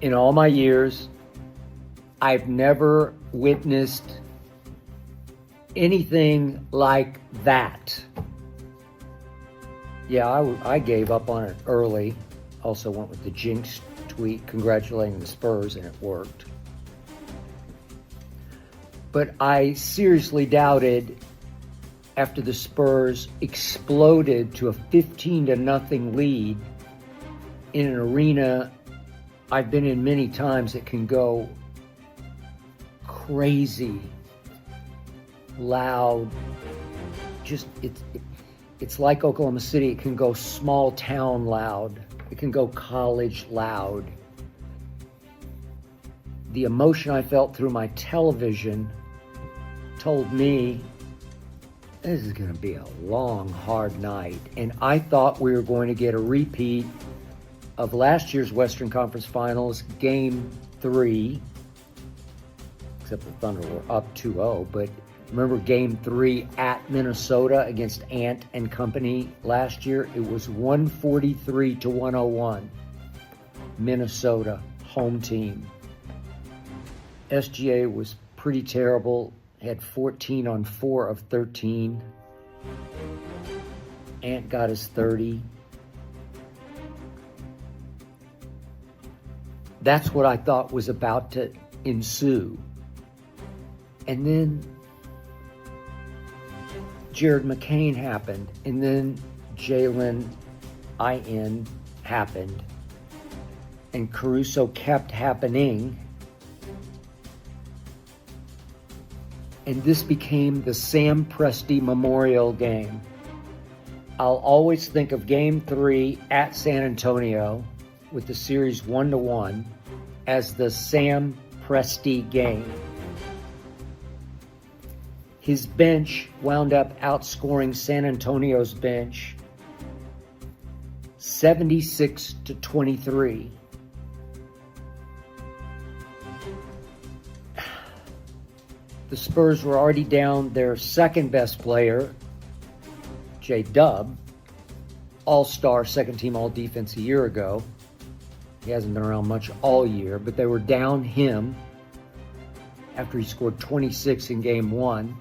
In all my years, I've never witnessed anything like that. Yeah, I gave up on it early. Also went with the jinx tweet congratulating the Spurs, and it worked. But I seriously doubted after the Spurs exploded to a 15-0 lead in an arena I've been in many times that can go crazy, loud, just it's like Oklahoma City. It can go small town loud. It can go college loud. The emotion I felt through my television told me this is going to be a long, hard night. And I thought we were going to get a repeat of last year's Western Conference Finals, Game 3, except the Thunder were up 2-0, but remember Game 3 at Minnesota against Ant and company last year? It was 143-101. Minnesota, home team. SGA was pretty terrible, had 14 on 4 of 13. Ant got his 30. That's what I thought was about to ensue. And then Jared McCain happened, and then Jaylen IN happened, and Caruso kept happening, and this became the Sam Presti Memorial Game. I'll always think of Game 3 at San Antonio with the series 1-1 as the Sam Presti game. His bench wound up outscoring San Antonio's bench 76-23. The Spurs were already down their second best player, J-Dub, all-star, second-team all-defense a year ago. He hasn't been around much all year, but they were down him after he scored 26 in Game 1.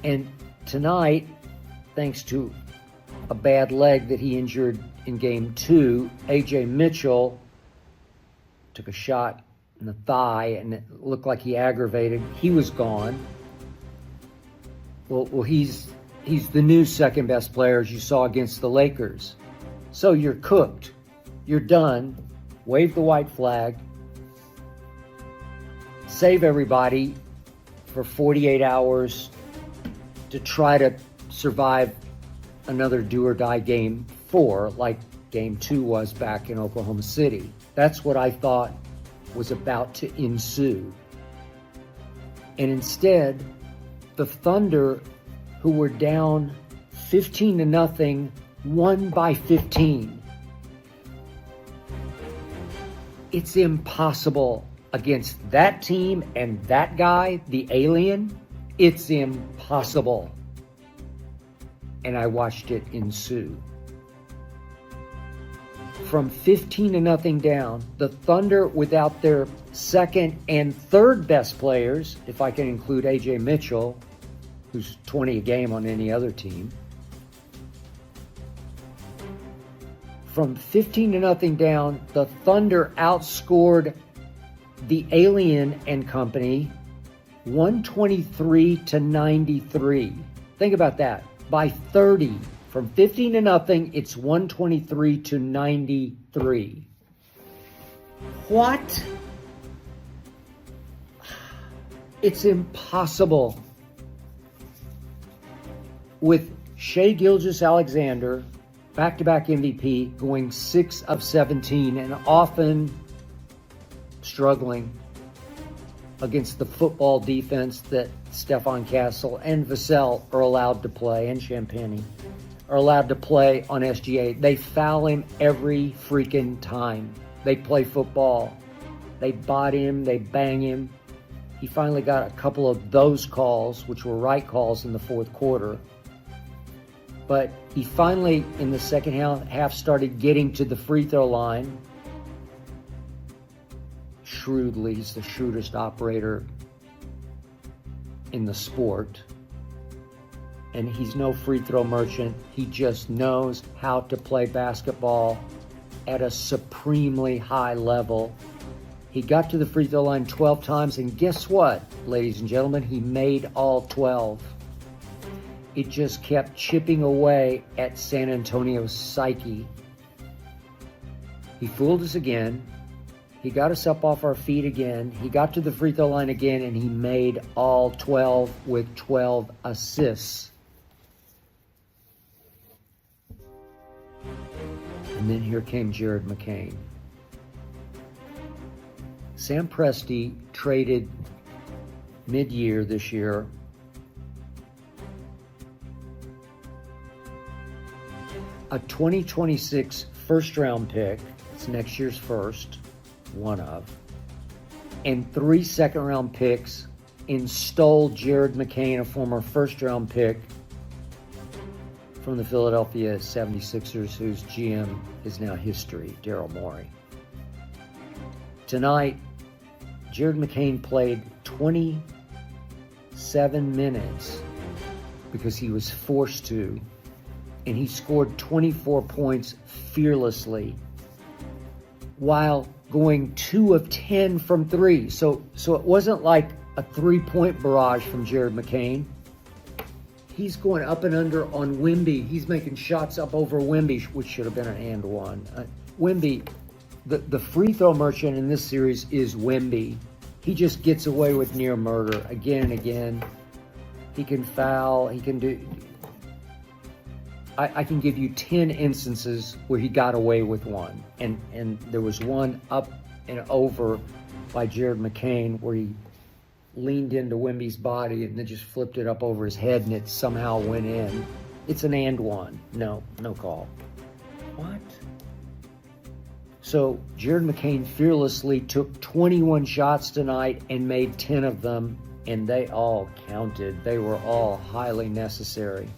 And tonight, thanks to a bad leg that he injured in Game 2, A.J. Mitchell took a shot in the thigh, and it looked like he aggravated. He was gone. Well, he's the new second-best player, as you saw against the Lakers. So you're cooked. You're done. Wave the white flag. Save everybody for 48 hours to try to survive another do-or-die Game 4 like Game 2 was back in Oklahoma City. That's what I thought was about to ensue. And instead, the Thunder, who were down 15-0, won by 15. It's impossible against that team and that guy, the alien. It's impossible. And I watched it ensue. From 15-0 down, the Thunder, without their second and third best players, if I can include A.J. Mitchell, who's 20 a game on any other team, from 15-0 down, the Thunder outscored the Alien and company 123-93. Think about that. By 30. From 15-0, it's 123-93. What? It's impossible. With Shai Gilgeous-Alexander, back-to-back MVP, going 6 of 17, and often struggling against the football defense that Stephon Castle and Vassell are allowed to play, and Champagnie are allowed to play on SGA. They foul him every freaking time they play football. They body him, they bang him. He finally got a couple of those calls, which were right calls in the fourth quarter. But he finally, in the second half, started getting to the free throw line. shrewdly. He's the shrewdest operator in the sport. And he's no free throw merchant. He just knows how to play basketball at a supremely high level. He got to the free throw line 12 times, and guess what, ladies and gentlemen? He made all 12. It just kept chipping away at San Antonio's psyche. He fooled us again. He got us up off our feet again. He got to the free throw line again, and he made all 12 with 12 assists. And then here came Jared McCain. Sam Presti traded mid-year this year a 2026 first-round pick, it's next year's first, one of, and 3 second-round picks, and stole Jared McCain, a former first-round pick from the Philadelphia 76ers, whose GM is now history, Daryl Morey. Tonight, Jared McCain played 27 minutes because he was forced to, and he scored 24 points fearlessly while going 2 of 10 from 3. So it wasn't like a 3-point barrage from Jared McCain. He's going up and under on Wemby. He's making shots up over Wemby, which should have been an and one. Wemby, the free throw merchant in this series is Wemby. He just gets away with near murder again and again. He can foul. He can do... I can give you 10 instances where he got away with one. And there was one up and over by Jared McCain where he leaned into Wemby's body and then just flipped it up over his head and it somehow went in. It's an and one. No call. What? So Jared McCain fearlessly took 21 shots tonight and made 10 of them, and they all counted. They were all highly necessary.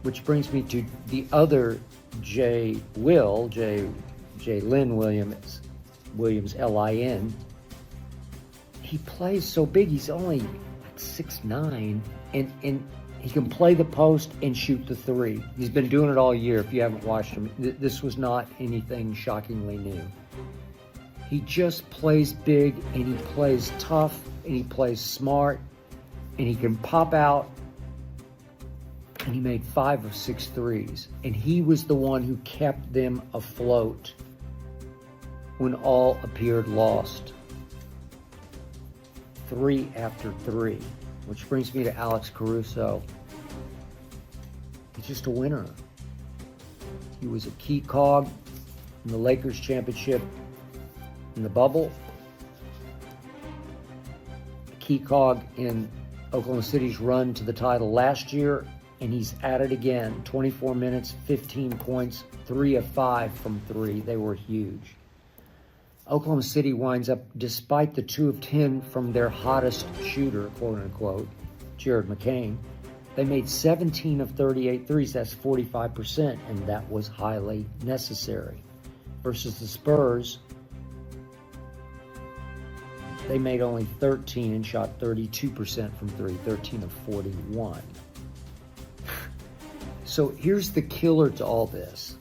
Which brings me to the other Jalen Williams, L-I-N. He plays so big. He's only like 6'9", and he can play the post and shoot the three. He's been doing it all year. If you haven't watched him, this was not anything shockingly new. He just plays big, and he plays tough, and he plays smart, and he can pop out. And he made 5 of 6 threes. And he was the one who kept them afloat when all appeared lost. 3 after 3. Which brings me to Alex Caruso. He's just a winner. He was a key cog in the Lakers championship in the bubble. A key cog in Oklahoma City's run to the title last year. And he's at it again. 24 minutes, 15 points, 3 of 5 from 3. They were huge. Oklahoma City winds up, despite the 2 of 10 from their hottest shooter, quote unquote, Jared McCain, they made 17 of 38 threes. That's 45%, and that was highly necessary. Versus the Spurs, they made only 13 and shot 32% from 3, 13 of 41. So here's the killer to all this.